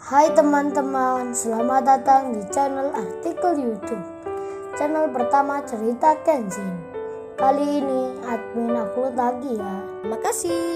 Hai teman-teman, selamat datang di channel artikel YouTube. Channel pertama cerita Kenshin. Kali ini admin upload lagi ya. Terima kasih.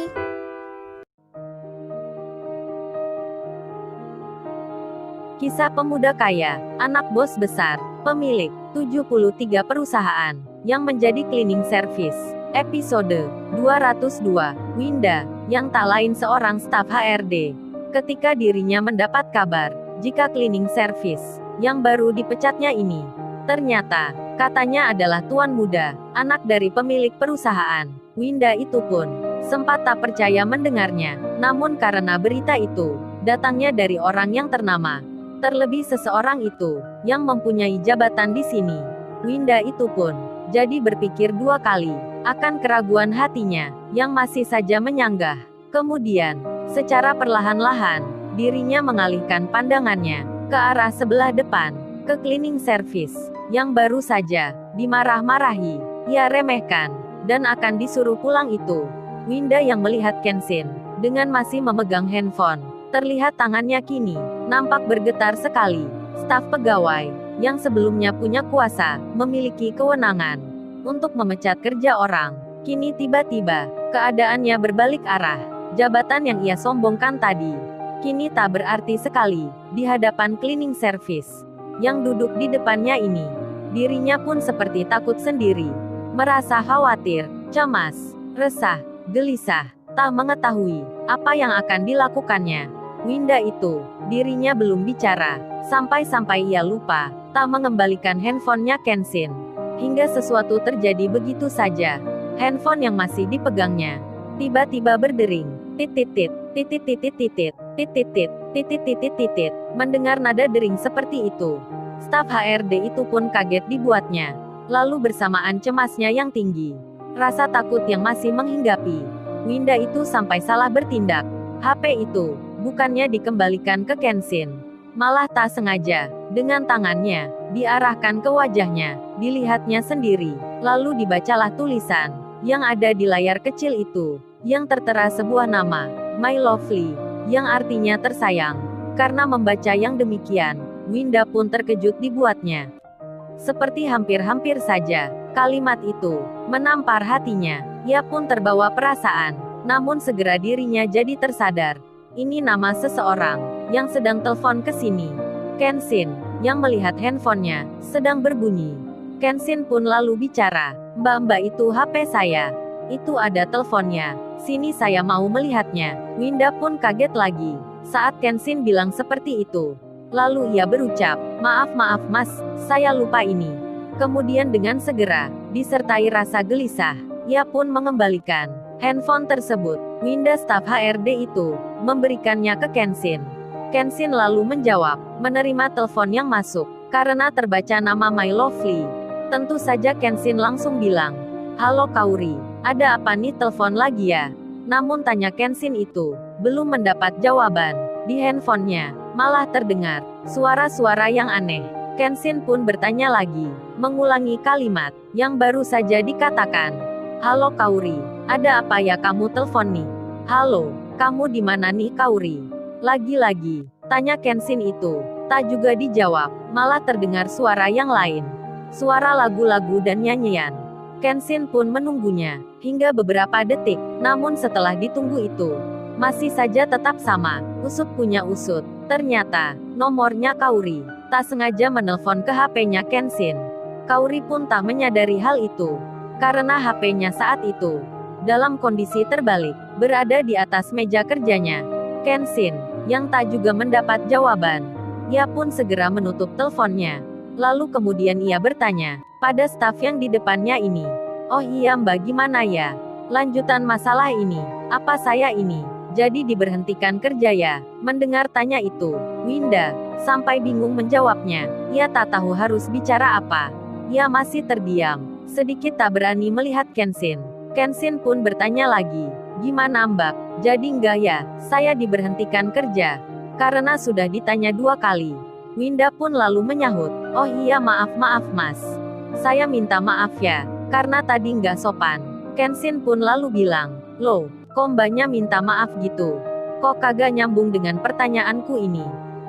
Kisah pemuda kaya, anak bos besar, pemilik 73 perusahaan, yang menjadi cleaning service. Episode 202, Winda, yang tak lain seorang staf HRD. Ketika dirinya mendapat kabar, jika cleaning service, yang baru dipecatnya ini, ternyata, katanya adalah tuan muda, anak dari pemilik perusahaan. Winda itu pun, sempat tak percaya mendengarnya, namun karena berita itu, datangnya dari orang yang ternama. Terlebih seseorang itu, yang mempunyai jabatan di sini. Winda itu pun, jadi berpikir dua kali, akan keraguan hatinya, yang masih saja menyanggah. Kemudian, secara perlahan-lahan, dirinya mengalihkan pandangannya, ke arah sebelah depan, ke cleaning service, yang baru saja, dimarah-marahi, ia remehkan, dan akan disuruh pulang itu. Winda yang melihat Kenshin, dengan masih memegang handphone, terlihat tangannya kini, nampak bergetar sekali. Staf pegawai, yang sebelumnya punya kuasa, memiliki kewenangan, untuk memecat kerja orang, kini tiba-tiba, keadaannya berbalik arah. Jabatan yang ia sombongkan tadi, kini tak berarti sekali, di hadapan cleaning service, yang duduk di depannya ini. Dirinya pun seperti takut sendiri, merasa khawatir, cemas, resah, gelisah, tak mengetahui, apa yang akan dilakukannya. Winda itu, dirinya belum bicara, sampai-sampai ia lupa, tak mengembalikan handphonenya Kenshin. Hingga sesuatu terjadi begitu saja. Handphone yang masih dipegangnya, tiba-tiba berdering, titit-titit, titit-titit-titit, titit-titit, titit-titit-titit. Mendengar nada dering seperti itu, staf HRD itu pun kaget dibuatnya. Lalu bersamaan cemasnya yang tinggi, rasa takut yang masih menghinggapi Winda itu sampai salah bertindak. HP itu, bukannya dikembalikan ke Kenshin, malah tak sengaja, dengan tangannya, diarahkan ke wajahnya, dilihatnya sendiri, lalu dibacalah tulisan, yang ada di layar kecil itu, yang tertera sebuah nama, My Lovely, yang artinya tersayang. Karena membaca yang demikian, Winda pun terkejut dibuatnya. Seperti hampir-hampir saja, kalimat itu, menampar hatinya, ia pun terbawa perasaan, namun segera dirinya jadi tersadar. Ini nama seseorang, yang sedang telepon ke sini. Kenshin, yang melihat handphonenya, sedang berbunyi. Kenshin pun lalu bicara, "Mbak-mbak itu HP saya. Itu ada teleponnya. Sini saya mau melihatnya." Winda pun kaget lagi, saat Kenshin bilang seperti itu. Lalu ia berucap, "Maaf mas, saya lupa ini." Kemudian dengan segera, disertai rasa gelisah, ia pun mengembalikan handphone tersebut. Winda staf HRD itu, memberikannya ke Kenshin. Kenshin lalu menjawab, menerima telepon yang masuk, karena terbaca nama My Lovely. Tentu saja Kenshin langsung bilang, "Halo Kauri, ada apa nih telepon lagi ya?" Namun tanya Kenshin itu, belum mendapat jawaban. Di handphonenya, malah terdengar suara-suara yang aneh. Kenshin pun bertanya lagi, mengulangi kalimat, yang baru saja dikatakan. "Halo Kauri, ada apa ya kamu telepon nih?" "Halo, kamu di mana nih Kauri?" Lagi-lagi, tanya Kenshin itu, tak juga dijawab, malah terdengar suara yang lain. Suara lagu-lagu dan nyanyian. Kenshin pun menunggunya, hingga beberapa detik, namun setelah ditunggu itu, masih saja tetap sama, usut punya usut. Ternyata, nomornya Kauri, tak sengaja menelpon ke HP-nya Kenshin. Kauri pun tak menyadari hal itu, karena HP-nya saat itu, dalam kondisi terbalik, berada di atas meja kerjanya. Kenshin, yang tak juga mendapat jawaban, ia pun segera menutup teleponnya. Lalu kemudian ia bertanya, pada staf yang di depannya ini, "Oh iya mbak, gimana ya? Lanjutan masalah ini, apa saya ini jadi diberhentikan kerja ya?" Mendengar tanya itu, Winda, sampai bingung menjawabnya. Ia tak tahu harus bicara apa. Ia masih terdiam, sedikit tak berani melihat Kenshin. Kenshin pun bertanya lagi, "Gimana mbak, jadi enggak ya, saya diberhentikan kerja?" Karena sudah ditanya dua kali, Winda pun lalu menyahut, "Oh iya maaf mas. Saya minta maaf ya, karena tadi enggak sopan." Kenshin pun lalu bilang, "Loh, kok mbaknya minta maaf gitu? Kok kagak nyambung dengan pertanyaanku ini?"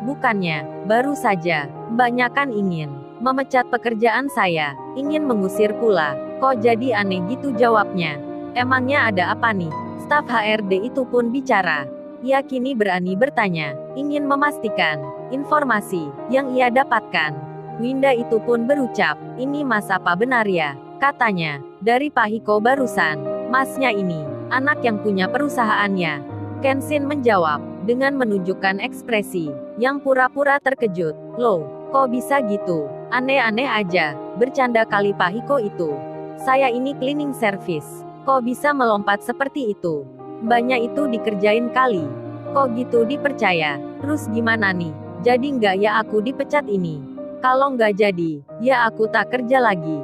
Bukannya, baru saja, Mbaknya kan ingin memecat pekerjaan saya, ingin mengusir pula. Kok jadi aneh gitu jawabnya? Emangnya ada apa nih? Staf HRD itu pun bicara. Ia kini berani bertanya, ingin memastikan informasi yang ia dapatkan. Winda itu pun berucap, ini mas apa benar ya? Katanya, dari Pak Hiko barusan, masnya ini, anak yang punya perusahaannya. Kenshin menjawab, dengan menunjukkan ekspresi yang pura-pura terkejut. Loh, kok bisa gitu? Aneh-aneh aja, bercanda kali Pak Hiko itu. Saya ini cleaning service, kok bisa melompat seperti itu? Mbaknya itu dikerjain kali. Kok gitu dipercaya? Terus gimana nih? Jadi nggak ya aku dipecat ini? Kalau nggak jadi, ya aku tak kerja lagi.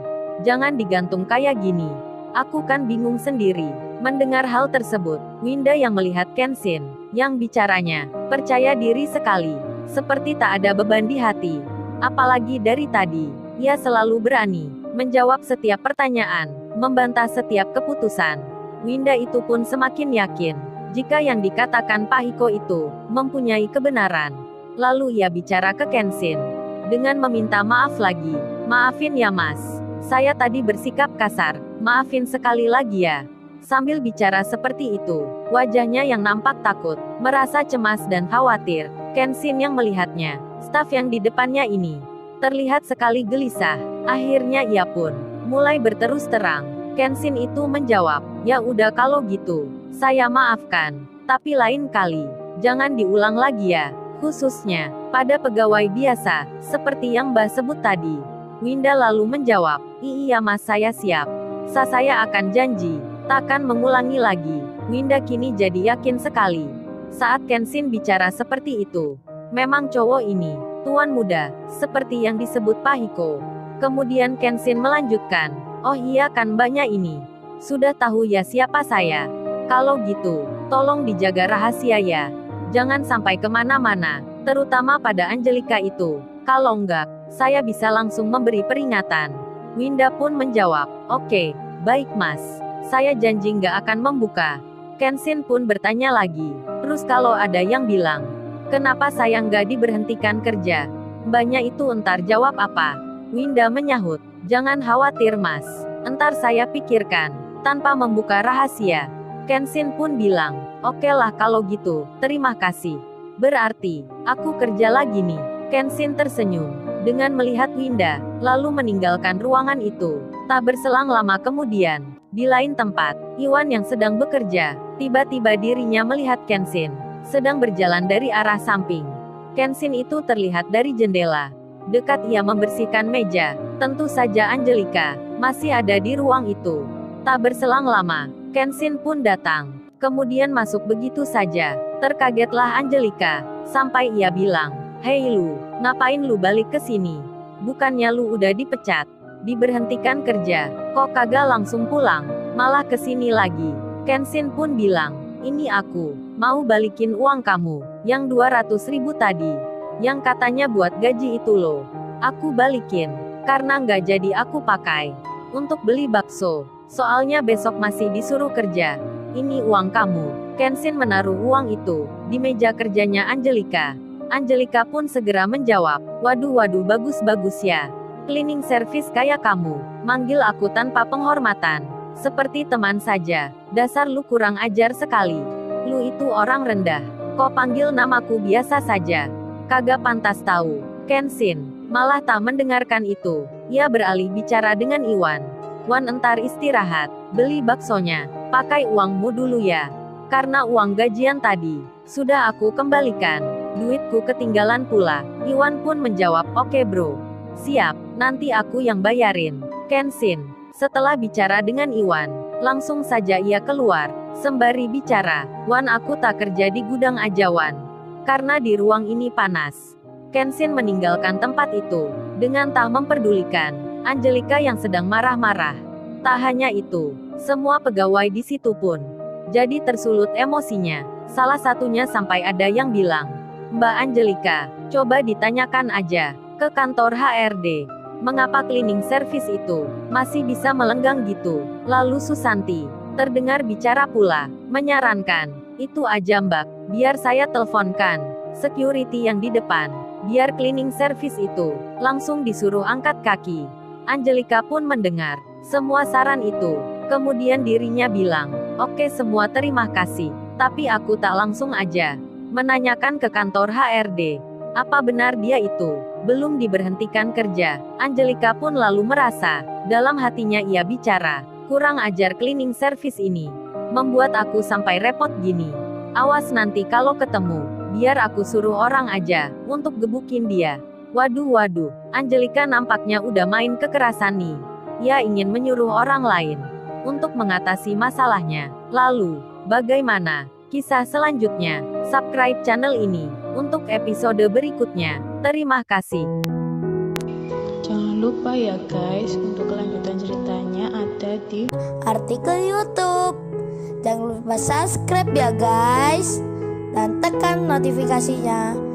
Jangan digantung kayak gini. Aku kan bingung sendiri. Mendengar hal tersebut, Winda yang melihat Kenshin, yang bicaranya, percaya diri sekali. Seperti tak ada beban di hati. Apalagi dari tadi, ia selalu berani menjawab setiap pertanyaan, membantah setiap keputusan. Winda itu pun semakin yakin, jika yang dikatakan Pak Hiko itu mempunyai kebenaran. Lalu ia bicara ke Kenshin, dengan meminta maaf lagi. Maafin ya mas, saya tadi bersikap kasar, maafin sekali lagi ya. Sambil bicara seperti itu, wajahnya yang nampak takut, merasa cemas dan khawatir. Kenshin yang melihatnya, staf yang di depannya ini, terlihat sekali gelisah. Akhirnya ia pun mulai berterus terang. Kenshin itu menjawab, ya udah kalau gitu, saya maafkan. Tapi lain kali, jangan diulang lagi ya. Khususnya, pada pegawai biasa, seperti yang Mbak sebut tadi. Winda lalu menjawab, iya mas saya siap. Saya akan janji, takkan mengulangi lagi. Winda kini jadi yakin sekali. Saat Kenshin bicara seperti itu, memang cowok ini, tuan muda, seperti yang disebut Pak Hiko. Kemudian Kenshin melanjutkan, oh iya kan mbaknya ini. Sudah tahu ya siapa saya. Kalau gitu, tolong dijaga rahasia ya. Jangan sampai kemana-mana, terutama pada Angelika itu. Kalau enggak, saya bisa langsung memberi peringatan. Winda pun menjawab, oke, baik mas. Saya janji nggak akan membuka. Kenshin pun bertanya lagi, terus kalau ada yang bilang, kenapa saya nggak diberhentikan kerja? Mbaknya itu entar jawab apa? Winda menyahut, jangan khawatir mas, entar saya pikirkan, tanpa membuka rahasia. Kenshin pun bilang, oke lah kalau gitu, terima kasih. Berarti, aku kerja lagi nih. Kenshin tersenyum, dengan melihat Winda, lalu meninggalkan ruangan itu. Tak berselang lama kemudian, di lain tempat, Iwan yang sedang bekerja, tiba-tiba dirinya melihat Kenshin, sedang berjalan dari arah samping. Kenshin itu terlihat dari jendela. Dekat ia membersihkan meja, tentu saja Angelika, masih ada di ruang itu. Tak berselang lama, Kenshin pun datang, kemudian masuk begitu saja. Terkagetlah Angelika, sampai ia bilang, hei lu, ngapain lu balik ke sini? Bukannya lu udah dipecat, diberhentikan kerja, kok kagak langsung pulang, malah ke sini lagi. Kenshin pun bilang, ini aku, mau balikin uang kamu, yang 200.000 tadi, yang katanya buat gaji itu loh. Aku balikin, karena nggak jadi aku pakai untuk beli bakso. Soalnya besok masih disuruh kerja. Ini uang kamu. Kenshin menaruh uang itu di meja kerjanya Angelika. Angelika pun segera menjawab, waduh bagus ya. Cleaning service kayak kamu, manggil aku tanpa penghormatan. Seperti teman saja, dasar lu kurang ajar sekali. Lu itu orang rendah, kok panggil namaku biasa saja. Kagak pantas tahu. Kenshin malah tak mendengarkan itu. Ia beralih bicara dengan Iwan. Wan entar istirahat, beli baksonya, pakai uangmu dulu ya. Karena uang gajian tadi, sudah aku kembalikan. Duitku ketinggalan pula. Iwan pun menjawab, oke bro. Siap, nanti aku yang bayarin. Kenshin, setelah bicara dengan Iwan, langsung saja ia keluar. Sembari bicara, Wan aku tak kerja di gudang aja Wan. Karena di ruang ini panas. Kenshin meninggalkan tempat itu, dengan tak memperdulikan Angelika yang sedang marah-marah. Tak hanya itu, semua pegawai di situ pun jadi tersulut emosinya. Salah satunya sampai ada yang bilang, Mbak Angelika, coba ditanyakan aja ke kantor HRD, mengapa cleaning service itu masih bisa melenggang gitu. Lalu Susanti terdengar bicara pula, menyarankan, itu aja Mbak, biar saya teleponkan security yang di depan, biar cleaning service itu langsung disuruh angkat kaki. Angelika pun mendengar semua saran itu. Kemudian dirinya bilang, "Oke semua terima kasih, tapi aku tak langsung aja menanyakan ke kantor HRD. Apa benar dia itu belum diberhentikan kerja?" Angelika pun lalu merasa, dalam hatinya ia bicara, "Kurang ajar cleaning service ini. Membuat aku sampai repot gini. Awas nanti kalau ketemu, biar aku suruh orang aja untuk gebukin dia." Waduh, Angelika nampaknya udah main kekerasan nih. Ia ingin menyuruh orang lain untuk mengatasi masalahnya. Lalu, bagaimana kisah selanjutnya? Subscribe channel ini untuk episode berikutnya. Terima kasih. Jangan lupa ya guys, untuk kelanjutan ceritanya ada di artikel YouTube. Jangan lupa subscribe ya guys, dan tekan notifikasinya